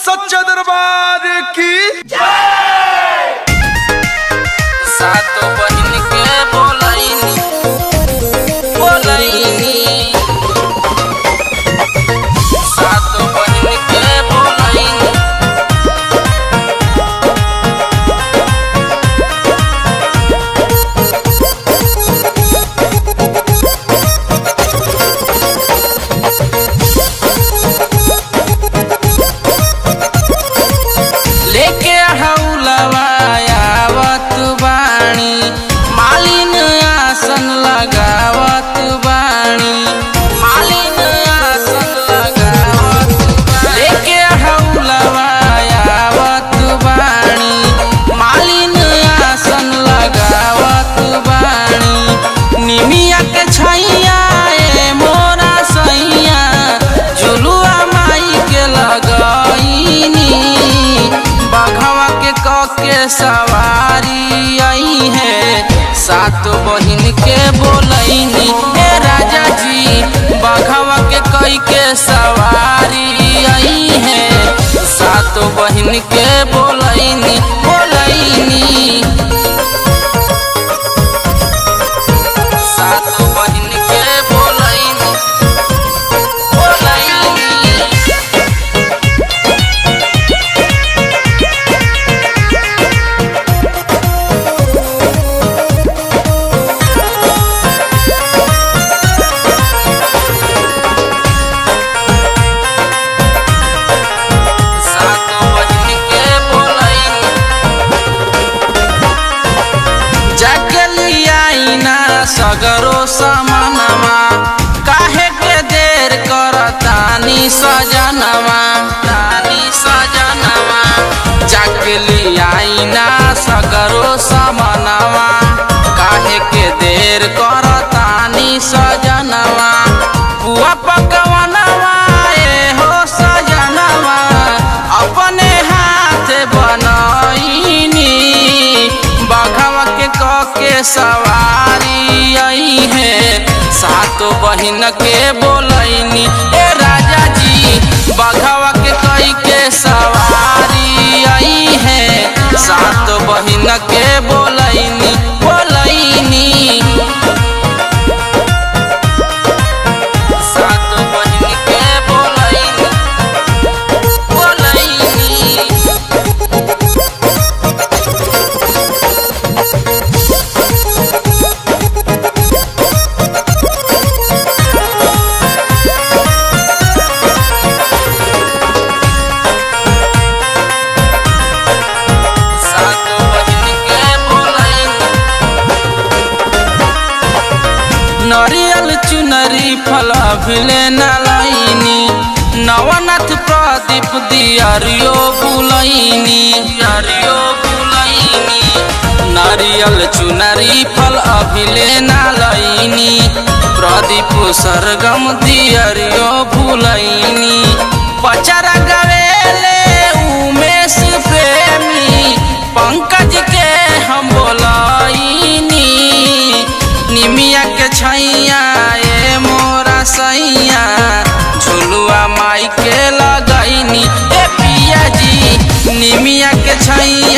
सच्चे दरबार की सातो बहिन के बोलैनी सातो बहिन के बोलैनी लेके हौलवा आवत बाणी मालिन आसन लगावत बाणी मालिन आसन लगावत बाणी लेके हौलवा आवत बाणी मालिन आसन लगावत बाणी निमिया के छैया ए मोरा सैया झुलुआ माई के लगईनी बघवा के कके सवारी आई है सातो बहिन के बोलैनी हे राजा जी बघवा के कई के सवारी आई है सातो बहिन के बोलैनी सातो बहिन के बोलैनी सातो बहिन के बोलैनी जाके लियाई ना सगरो समानवा काहे के देर करतानी सजनवा जाके लियाई ना सगरो समानवा काहे के देर करतानी सजनवा पुआ पकवनवा ए हो सजनवा अपने हाथ बनईनी बघवा के कके सवारी आई है सातो बहिन के बोलैनी ए राजा जी बघवा के कई के सवारी आई है सातो बहिन के बोलैनी सातो बहिन के बोलैनी सातो बहिन के बोलैनी नरियल चुनरी फल भिले नलैनी नवनाथ प्रदीप दियरियो बुलैनी नारियल चुनरी फल अभिले नलैनी प्रदीप सरगम दियरियो बुलैनी पचरा गवेले उमेश प्रेमी पंकज के हम बोलैनी निमिया के छैया ए मोरा सैया झुलुआ माई के लगैनी ए पिया जी निमिया के छैया